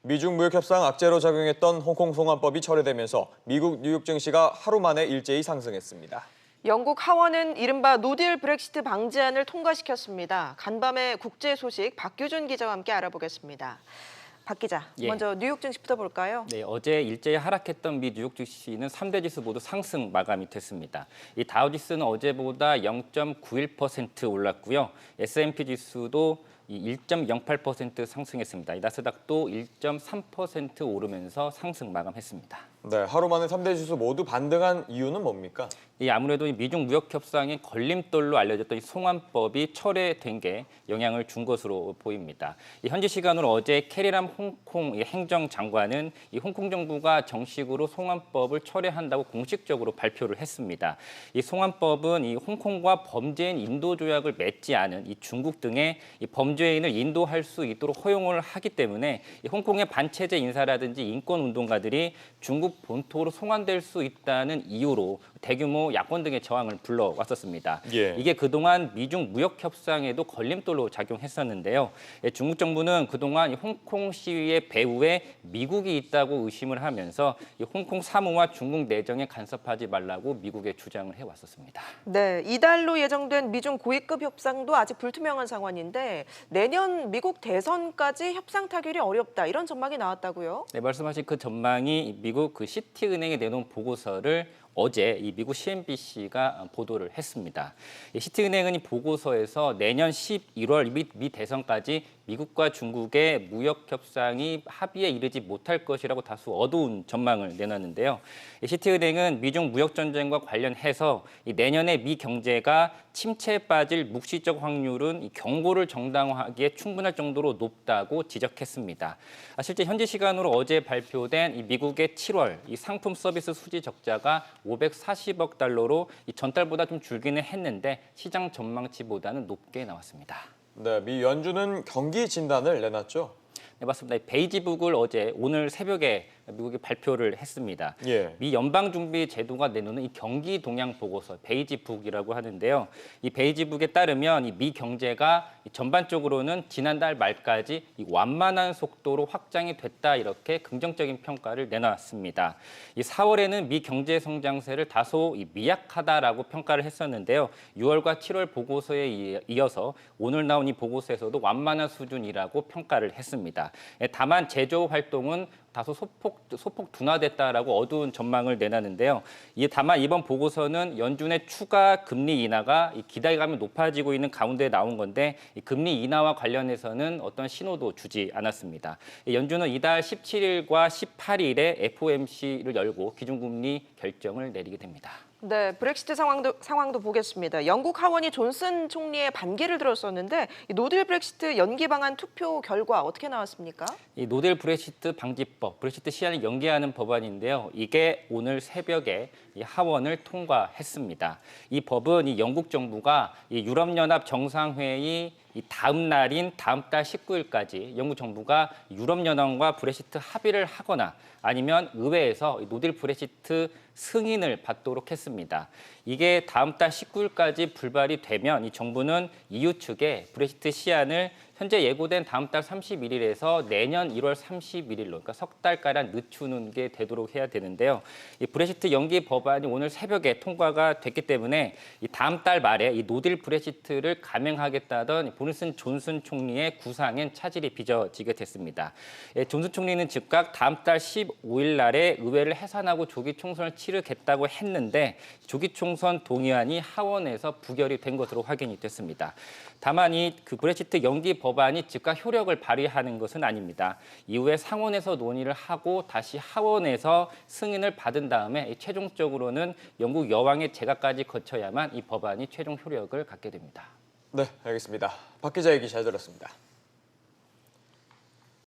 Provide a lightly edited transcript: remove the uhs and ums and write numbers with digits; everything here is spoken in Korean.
미중 무역 협상 악재로 작용했던 홍콩 송환법이 철회되면서 미국 뉴욕 증시가 하루 만에 일제히 상승했습니다. 영국 하원은 이른바 노딜 브렉시트 방지안을 통과시켰습니다. 간밤에 국제 소식 박규준 기자와 함께 알아보겠습니다. 박 기자, 먼저 뉴욕 증시부터 볼까요? 네, 어제 일제히 하락했던 미 뉴욕 증시는 3대 지수 모두 상승 마감이 됐습니다. 이 다우지수는 어제보다 0.91% 올랐고요. S&P 지수도 1.08% 상승했습니다. 이 나스닥도 1.3% 오르면서 상승 마감했습니다. 네, 하루 만에 3대 지수 모두 반등한 이유는 뭡니까? 아무래도 미중 무역 협상의 걸림돌로 알려졌던 이 송환법이 철회된 게 영향을 준 것으로 보입니다. 현지 시간으로 어제 캐리람 홍콩 행정장관은 이 홍콩 정부가 정식으로 송환법을 철회한다고 공식적으로 발표를 했습니다. 이 송환법은 이 홍콩과 범죄인 인도 조약을 맺지 않은 이 중국 등의 이 범죄인을 인도할 수 있도록 허용을 하기 때문에 이 홍콩의 반체제 인사라든지 인권 운동가들이 중국 본토로 송환될 수 있다는 이유로 대규모 야권 등의 저항을 불러왔었습니다. 이게 그동안 미중 무역 협상에도 걸림돌로 작용했었는데요. 중국 정부는 그동안 홍콩 시위의 배후에 미국이 있다고 의심을 하면서 홍콩 사무와 중국 내정에 간섭하지 말라고 미국에 주장을 해왔었습니다. 네, 이달로 예정된 미중 고위급 협상도 아직 불투명한 상황인데 내년 미국 대선까지 협상 타결이 어렵다 이런 전망이 나왔다고요? 네, 말씀하신 그 전망이 미국 그 시티은행에 내놓은 보고서를 어제 이 미국 CNBC가 보도를 했습니다. 시티은행은 이 보고서에서 내년 11월 미 대선까지 미국과 중국의 무역 협상이 합의에 이르지 못할 것이라고 다소 어두운 전망을 내놨는데요. 시티은행은 미중 무역 전쟁과 관련해서 내년에 미 경제가 침체에 빠질 묵시적 확률은 경고를 정당화하기에 충분할 정도로 높다고 지적했습니다. 실제 현지 시간으로 어제 발표된 미국의 7월 상품 서비스 수지 적자가 540억 달러로 전달보다 좀 줄기는 했는데 시장 전망치보다는 높게 나왔습니다. 네, 미 연준은 경기 진단을 내놨죠? 네, 맞습니다. 베이지북을 오늘 새벽에 미국이 발표를 했습니다. 미 연방준비제도가 내놓는 이 경기 동향 보고서, 베이지북이라고 하는데요. 이 베이지북에 따르면 이 미 경제가 전반적으로는 지난달 말까지 완만한 속도로 확장이 됐다 이렇게 긍정적인 평가를 내놨습니다. 이 4월에는 미 경제 성장세를 다소 미약하다라고 평가를 했었는데요. 6월과 7월 보고서에 이어서 오늘 나온 이 보고서에서도 완만한 수준이라고 평가를 했습니다. 다만 제조 활동은 다소 소폭 둔화됐다라고 어두운 전망을 내놨는데요. 다만 이번 보고서는 연준의 추가 금리 인하가 기대감이 높아지고 있는 가운데 나온 건데 이 금리 인하와 관련해서는 어떤 신호도 주지 않았습니다. 연준은 이달 17일과 18일에 FOMC를 열고 기준금리 결정을 내리게 됩니다. 네, 브렉시트 상황도 보겠습니다. 영국 하원이 존슨 총리의 반기를 들었었는데 이 노딜 브렉시트 연기 방안 투표 결과 어떻게 나왔습니까? 이 노딜 브렉시트 방지법, 브렉시트 시한을 연기하는 법안인데요. 이게 오늘 새벽에 이 하원을 통과했습니다. 이 법은 이 영국 정부가 이 유럽연합 정상회의 다음 날인 다음 달 19일까지 영국 정부가 유럽연합과 브렉시트 합의를 하거나 아니면 의회에서 노딜 브렉시트 승인을 받도록 했습니다. 이게 다음 달 19일까지 불발이 되면 이 정부는 EU 측에 브렉시트 시한을 현재 예고된 다음 달 31일에서 내년 1월 31일로, 그러니까 석 달가량 늦추는 게 되도록 해야 되는데요. 이 브렉시트 연기 법안이 오늘 새벽에 통과가 됐기 때문에 이 다음 달 말에 이 노딜 브렉시트를 감행하겠다던 보리스 존슨 총리의 구상엔 차질이 빚어지게 됐습니다. 존슨 총리는 즉각 다음 달 15일 날에 의회를 해산하고 조기 총선을 치르겠다고 했는데 조기 총선 동의안이 하원에서 부결이 된 것으로 확인이 됐습니다. 다만 그 브렉시트 연기 법안이 즉각 효력을 발휘하는 것은 아닙니다. 이후에 상원에서 논의를 하고 다시 하원에서 승인을 받은 다음에 최종적으로는 영국 여왕의 재가까지 거쳐야만 이 법안이 최종 효력을 갖게 됩니다. 네, 알겠습니다. 박 기자의 얘기 잘 들었습니다.